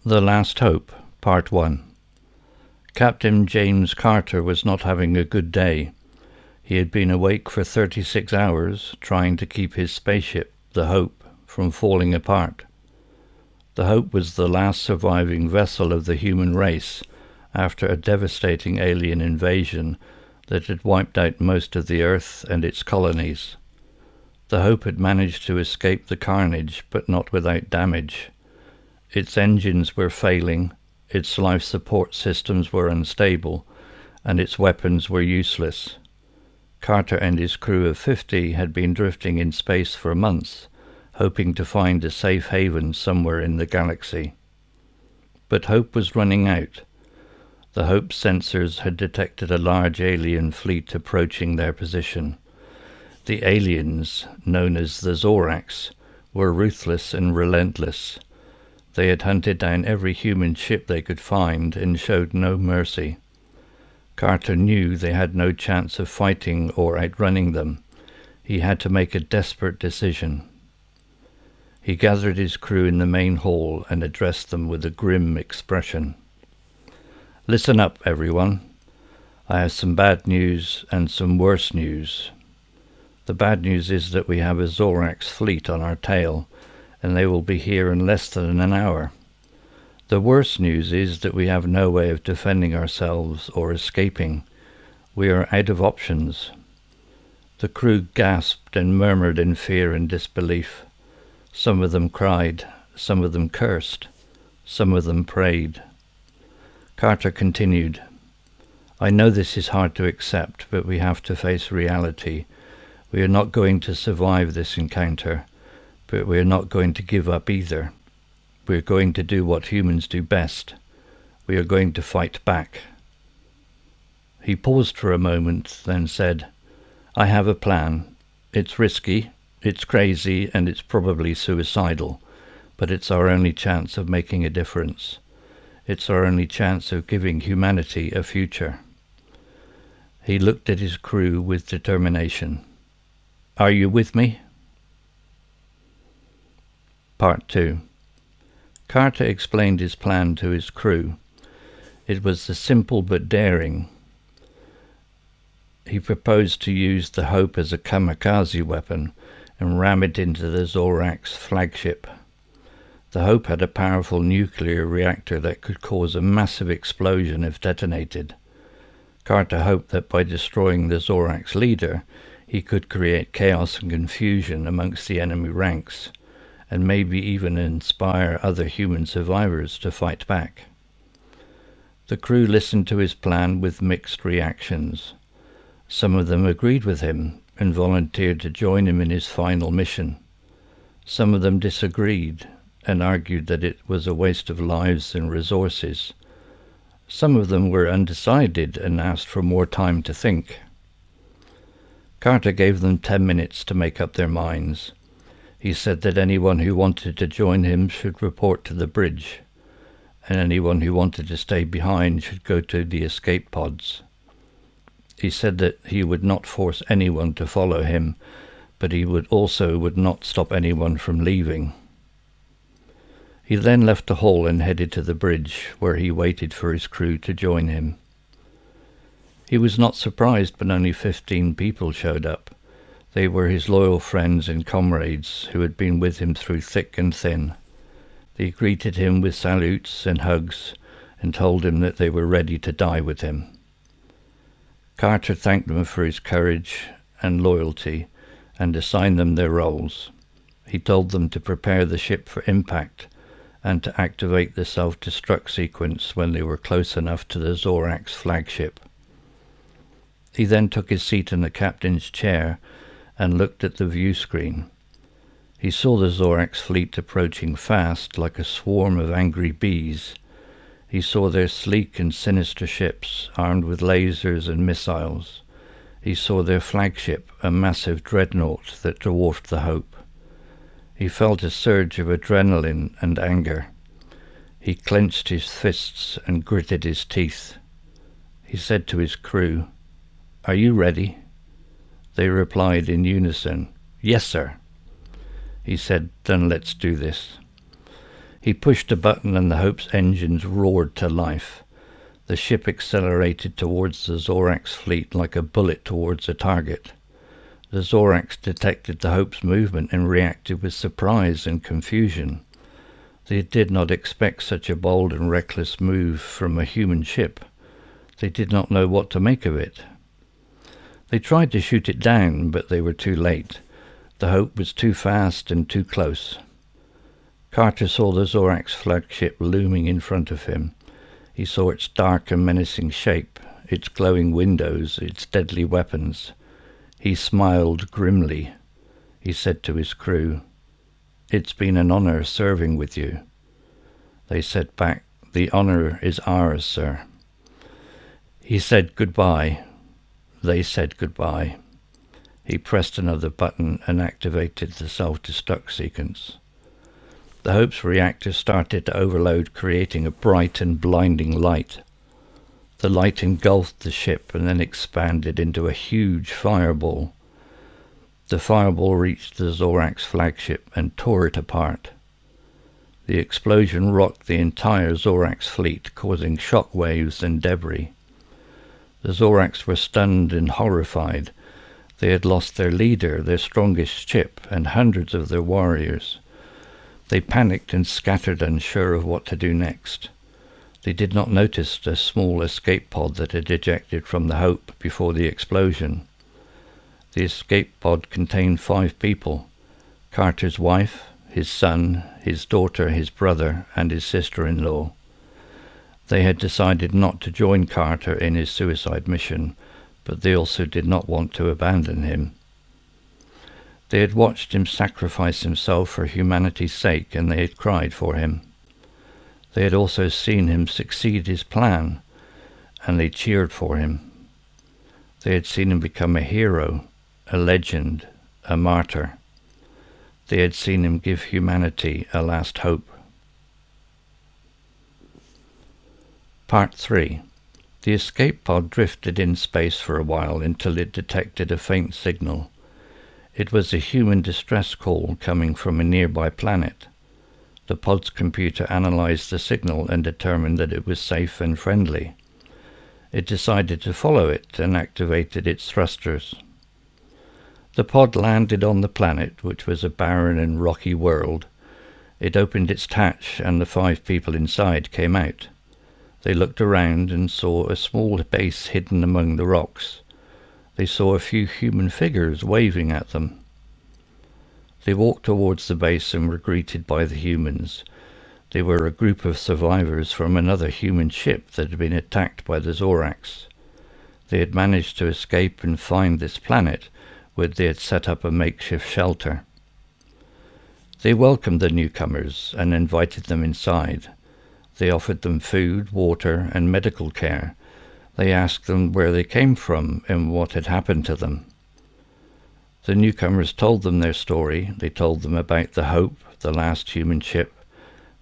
The Last Hope, Part 1. Captain James Carter was not having a good day. He had been awake for 36 hours, trying to keep his spaceship, the Hope, from falling apart. The Hope was the last surviving vessel of the human race after a devastating alien invasion that had wiped out most of the Earth and its colonies. The Hope had managed to escape the carnage, but not without damage. Its engines were failing, its life support systems were unstable, and its weapons were useless. Carter and his crew of 50 had been drifting in space for months, hoping to find a safe haven somewhere in the galaxy. But hope was running out. The Hope's sensors had detected a large alien fleet approaching their position. The aliens, known as the Zorax, were ruthless and relentless. They had hunted down every human ship they could find and showed no mercy. Carter knew they had no chance of fighting or outrunning them. He had to make a desperate decision. He gathered his crew in the main hall and addressed them with a grim expression. "Listen up, everyone. I have some bad news and some worse news. The bad news is that we have a Zorax fleet on our tail, and they will be here in less than an hour. The worst news is that we have no way of defending ourselves or escaping. We are out of options." The crew gasped and murmured in fear and disbelief. Some of them cried, some of them cursed, some of them prayed. Carter continued, "I know this is hard to accept, but we have to face reality. We are not going to survive this encounter, but we are not going to give up either. We are going to do what humans do best. We are going to fight back." He paused for a moment, then said, "I have a plan. It's risky, it's crazy, and it's probably suicidal, but it's our only chance of making a difference. It's our only chance of giving humanity a future." He looked at his crew with determination. "Are you with me?" Part 2. Carter explained his plan to his crew. It was simple but daring. He proposed to use the Hope as a kamikaze weapon and ram it into the Zorax flagship. The Hope had a powerful nuclear reactor that could cause a massive explosion if detonated. Carter hoped that by destroying the Zorax leader, he could create chaos and confusion amongst the enemy ranks, and maybe even inspire other human survivors to fight back. The crew listened to his plan with mixed reactions. Some of them agreed with him and volunteered to join him in his final mission. Some of them disagreed and argued that it was a waste of lives and resources. Some of them were undecided and asked for more time to think. Carter gave them 10 minutes to make up their minds. He said that anyone who wanted to join him should report to the bridge, and anyone who wanted to stay behind should go to the escape pods. He said that he would not force anyone to follow him, but he would not stop anyone from leaving. He then left the hall and headed to the bridge, where he waited for his crew to join him. He was not surprised when only 15 people showed up. They were his loyal friends and comrades who had been with him through thick and thin. They greeted him with salutes and hugs and told him that they were ready to die with him. Carter thanked them for his courage and loyalty and assigned them their roles. He told them to prepare the ship for impact and to activate the self-destruct sequence when they were close enough to the Zorax flagship. He then took his seat in the captain's chair and looked at the view screen. He saw the Zorax fleet approaching fast like a swarm of angry bees. He saw their sleek and sinister ships armed with lasers and missiles. He saw their flagship, a massive dreadnought that dwarfed the Hope. He felt a surge of adrenaline and anger. He clenched his fists and gritted his teeth. He said to his crew, "Are you ready?" They replied in unison, "Yes, sir." He said, "Then let's do this." He pushed a button and the Hope's engines roared to life. The ship accelerated towards the Zorax fleet like a bullet towards a target. The Zorax detected the Hope's movement and reacted with surprise and confusion. They did not expect such a bold and reckless move from a human ship. They did not know what to make of it. They tried to shoot it down, but they were too late. The Hope was too fast and too close. Carter saw the Zorax flagship looming in front of him. He saw its dark and menacing shape, its glowing windows, its deadly weapons. He smiled grimly. He said to his crew, "It's been an honor serving with you." They said back, "The honor is ours, sir." He said goodbye. They said goodbye. He pressed another button and activated the self-destruct sequence. The Hope's reactor started to overload, creating a bright and blinding light. The light engulfed the ship and then expanded into a huge fireball. The fireball reached the Zorax flagship and tore it apart. The explosion rocked the entire Zorax fleet, causing shock waves and debris. The Zorax were stunned and horrified. They had lost their leader, their strongest ship, and hundreds of their warriors. They panicked and scattered, unsure of what to do next. They did not notice a small escape pod that had ejected from the Hope before the explosion. The escape pod contained 5 people: Carter's wife, his son, his daughter, his brother, and his sister-in-law. They had decided not to join Carter in his suicide mission, but they also did not want to abandon him. They had watched him sacrifice himself for humanity's sake, and they had cried for him. They had also seen him succeed his plan, and they cheered for him. They had seen him become a hero, a legend, a martyr. They had seen him give humanity a last hope. Part 3. The escape pod drifted in space for a while until it detected a faint signal. It was a human distress call coming from a nearby planet. The pod's computer analyzed the signal and determined that it was safe and friendly. It decided to follow it and activated its thrusters. The pod landed on the planet, which was a barren and rocky world. It opened its hatch and the 5 people inside came out. They looked around and saw a small base hidden among the rocks. They saw a few human figures waving at them. They walked towards the base and were greeted by the humans. They were a group of survivors from another human ship that had been attacked by the Zorax. They had managed to escape and find this planet, where they had set up a makeshift shelter. They welcomed the newcomers and invited them inside. They offered them food, water, and medical care. They asked them where they came from and what had happened to them. The newcomers told them their story. They told them about the Hope, the last human ship.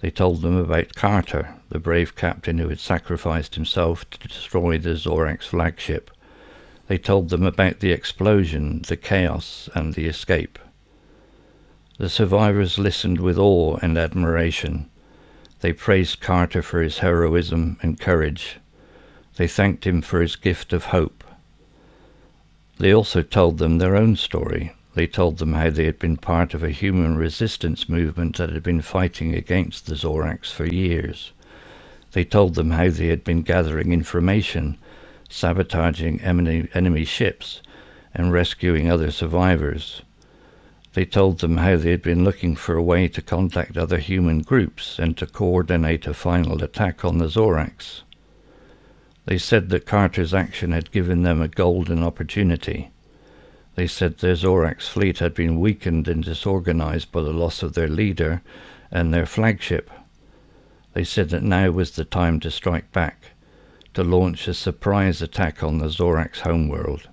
They told them about Carter, the brave captain who had sacrificed himself to destroy the Zorax flagship. They told them about the explosion, the chaos, and the escape. The survivors listened with awe and admiration. They praised Carter for his heroism and courage. They thanked him for his gift of hope. They also told them their own story. They told them how they had been part of a human resistance movement that had been fighting against the Zorax for years. They told them how they had been gathering information, sabotaging enemy ships, and rescuing other survivors. They told them how they had been looking for a way to contact other human groups and to coordinate a final attack on the Zorax. They said that Carter's action had given them a golden opportunity. They said their Zorax fleet had been weakened and disorganized by the loss of their leader and their flagship. They said that now was the time to strike back, to launch a surprise attack on the Zorax homeworld.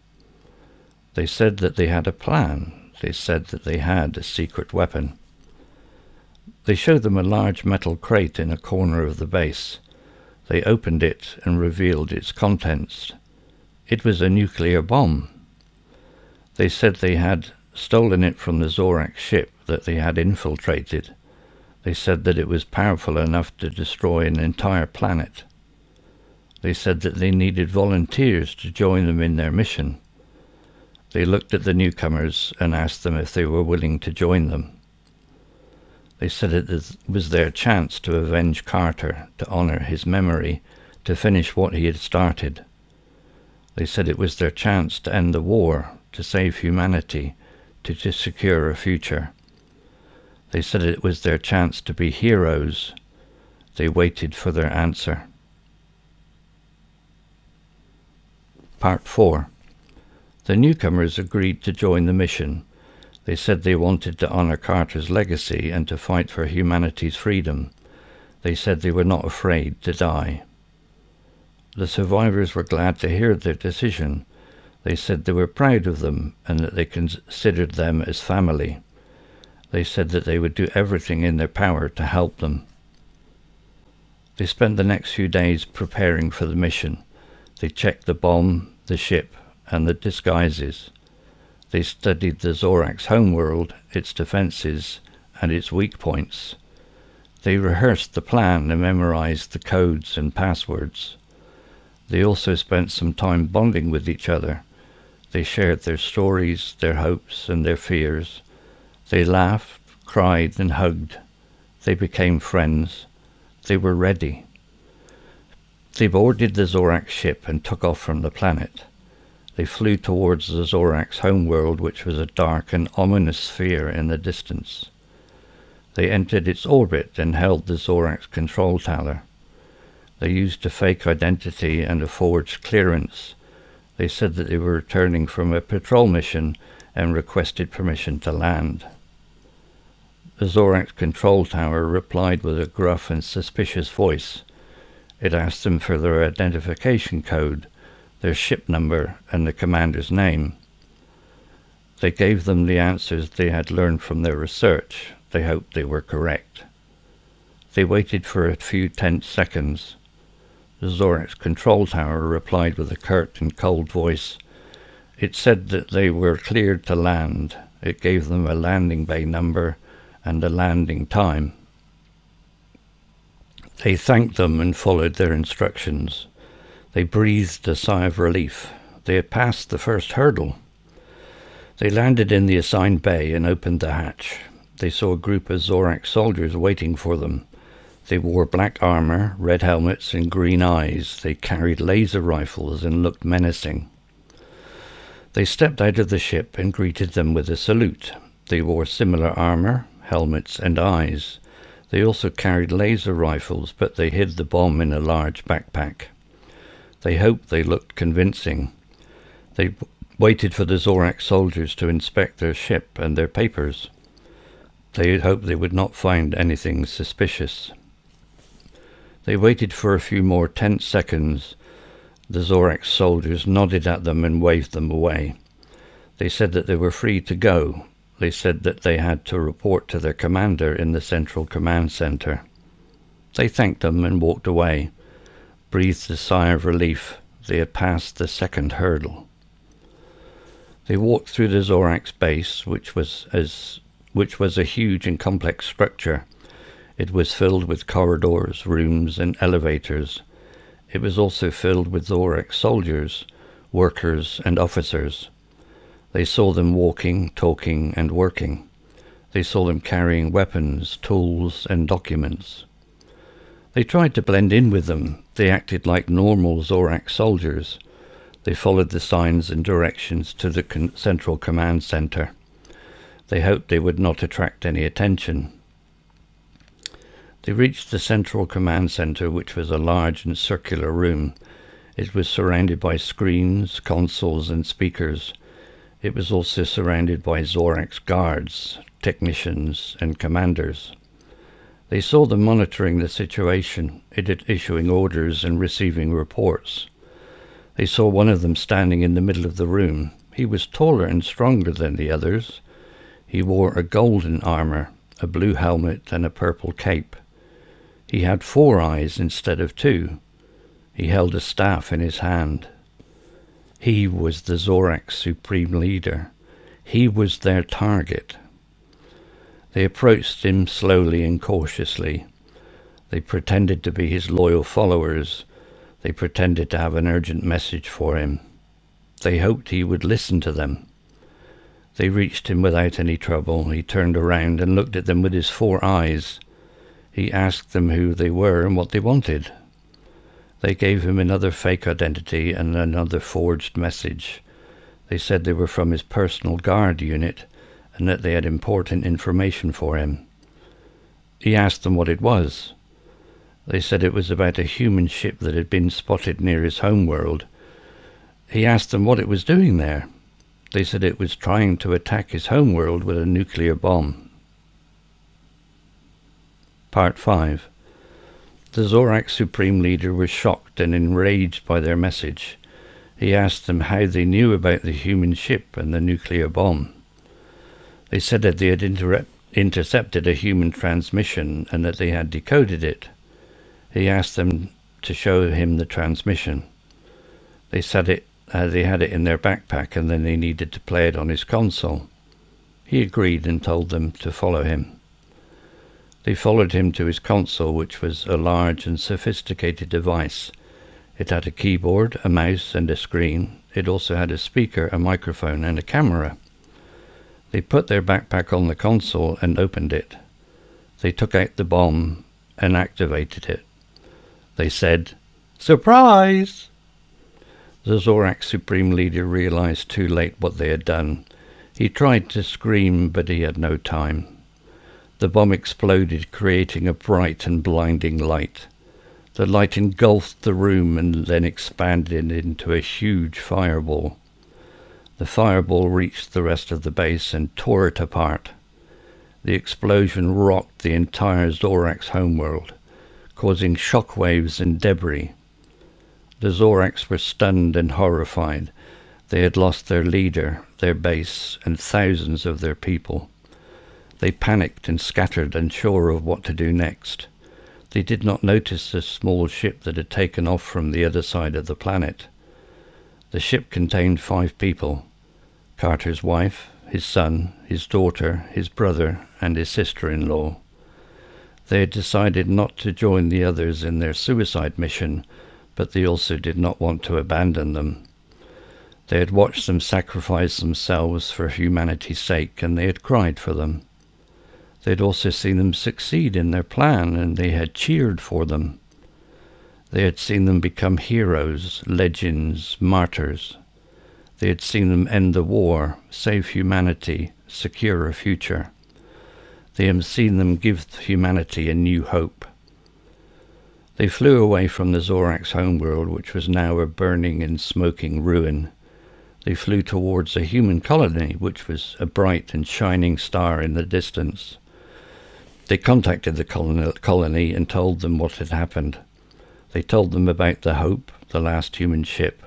They said that they had a plan. They said that they had a secret weapon. They showed them a large metal crate in a corner of the base. They opened it and revealed its contents. It was a nuclear bomb. They said they had stolen it from the Zorax ship that they had infiltrated. They said that it was powerful enough to destroy an entire planet. They said that they needed volunteers to join them in their mission. They looked at the newcomers and asked them if they were willing to join them. They said it was their chance to avenge Carter, to honor his memory, to finish what he had started. They said it was their chance to end the war, to save humanity, to secure a future. They said it was their chance to be heroes. They waited for their answer. Part 4. The newcomers agreed to join the mission. They said they wanted to honor Carter's legacy and to fight for humanity's freedom. They said they were not afraid to die. The survivors were glad to hear their decision. They said they were proud of them and that they considered them as family. They said that they would do everything in their power to help them. They spent the next few days preparing for the mission. They checked the bomb, the ship, and the disguises. They studied the Zorax homeworld, its defenses, and its weak points. They rehearsed the plan and memorized the codes and passwords. They also spent some time bonding with each other. They shared their stories, their hopes, and their fears. They laughed, cried, and hugged. They became friends. They were ready. They boarded the Zorax ship and took off from the planet. They flew towards the Zorax homeworld, which was a dark and ominous sphere in the distance. They entered its orbit and held the Zorax control tower. They used a fake identity and a forged clearance. They said that they were returning from a patrol mission and requested permission to land. The Zorax control tower replied with a gruff and suspicious voice. It asked them for their identification code, their ship number, and the commander's name. They gave them the answers they had learned from their research. They hoped they were correct. They waited for a few tense seconds. The Zorax control tower replied with a curt and cold voice. It said that they were cleared to land. It gave them a landing bay number and a landing time. They thanked them and followed their instructions. They breathed a sigh of relief. They had passed the first hurdle. They landed in the assigned bay and opened the hatch. They saw a group of Zorax soldiers waiting for them. They wore black armor, red helmets, and green eyes. They carried laser rifles and looked menacing. They stepped out of the ship and greeted them with a salute. They wore similar armor, helmets, and eyes. They also carried laser rifles, but they hid the bomb in a large backpack. They hoped they looked convincing. They waited for the Zorax soldiers to inspect their ship and their papers. They hoped they would not find anything suspicious. They waited for a few more tense seconds. The Zorax soldiers nodded at them and waved them away. They said that they were free to go. They said that they had to report to their commander in the Central Command Center. They thanked them and walked away, breathed a sigh of relief. They had passed the second hurdle. They walked through the Zorax base, which was a huge and complex structure. It was filled with corridors, rooms, and elevators. It was also filled with Zorax soldiers, workers, and officers. They saw them walking, talking, and working. They saw them carrying weapons, tools, and documents. They tried to blend in with them. They acted like normal Zorax soldiers. They followed the signs and directions to the Central Command Center. They hoped they would not attract any attention. They reached the Central Command Center, which was a large and circular room. It was surrounded by screens, consoles, and speakers. It was also surrounded by Zorax guards, technicians, and commanders. They saw them monitoring the situation, issuing orders and receiving reports. They saw one of them standing in the middle of the room. He was taller and stronger than the others. He wore a golden armor, a blue helmet, and a purple cape. He had 4 eyes instead of 2. He held a staff in his hand. He was the Zorax supreme leader. He was their target. They approached him slowly and cautiously. They pretended to be his loyal followers. They pretended to have an urgent message for him. They hoped he would listen to them. They reached him without any trouble. He turned around and looked at them with his 4 eyes. He asked them who they were and what they wanted. They gave him another fake identity and another forged message. They said they were from his personal guard unit and that they had important information for him. He asked them what it was. They said it was about a human ship that had been spotted near his homeworld. He asked them what it was doing there. They said it was trying to attack his homeworld with a nuclear bomb. Part 5. The Zorax Supreme Leader was shocked and enraged by their message. He asked them how they knew about the human ship and the nuclear bomb. They said that they had intercepted a human transmission and that they had decoded it. He asked them to show him the transmission. They said they had it in their backpack and then they needed to play it on his console. He agreed and told them to follow him. They followed him to his console, which was a large and sophisticated device. It had a keyboard, a mouse and a screen. It also had a speaker, a microphone and a camera. They put their backpack on the console and opened it. They took out the bomb and activated it. They said, "Surprise!" The Zorax Supreme Leader realized too late what they had done. He tried to scream, but he had no time. The bomb exploded, creating a bright and blinding light. The light engulfed the room and then expanded into a huge fireball. The fireball reached the rest of the base and tore it apart. The explosion rocked the entire Zorax homeworld, causing shockwaves and debris. The Zorax were stunned and horrified. They had lost their leader, their base, and thousands of their people. They panicked and scattered, unsure of what to do next. They did not notice the small ship that had taken off from the other side of the planet. The ship contained 5 people: Carter's wife, his son, his daughter, his brother, and his sister-in-law. They had decided not to join the others in their suicide mission, but they also did not want to abandon them. They had watched them sacrifice themselves for humanity's sake, and they had cried for them. They had also seen them succeed in their plan, and they had cheered for them. They had seen them become heroes, legends, martyrs. They had seen them end the war, save humanity, secure a future. They had seen them give humanity a new hope. They flew away from the Zorax homeworld, which was now a burning and smoking ruin. They flew towards a human colony, which was a bright and shining star in the distance. They contacted the colony and told them what had happened. They told them about the Hope, the last human ship.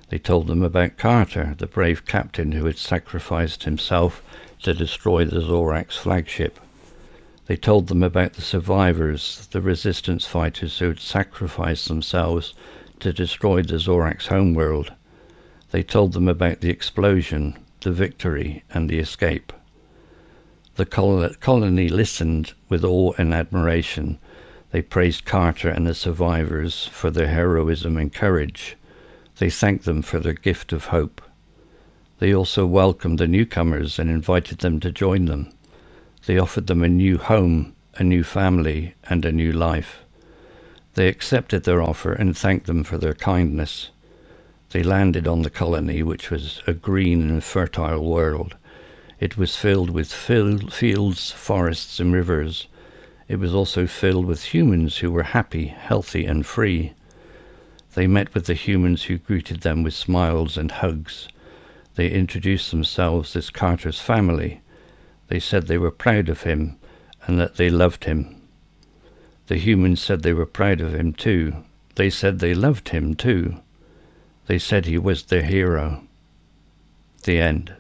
They told them about Carter, the brave captain who had sacrificed himself to destroy the Zorax flagship. They told them about the survivors, the resistance fighters who had sacrificed themselves to destroy the Zorax homeworld. They told them about the explosion, the victory, and the escape. The colony listened with awe and admiration. They praised Carter and the survivors for their heroism and courage. They thanked them for their gift of hope. They also welcomed the newcomers and invited them to join them. They offered them a new home, a new family, and a new life. They accepted their offer and thanked them for their kindness. They landed on the colony, which was a green and fertile world. It was filled with fields, forests, and rivers. It was also filled with humans who were happy, healthy, and free. They met with the humans who greeted them with smiles and hugs. They introduced themselves as Carter's family. They said they were proud of him and that they loved him. The humans said they were proud of him too. They said they loved him too. They said he was their hero. The end.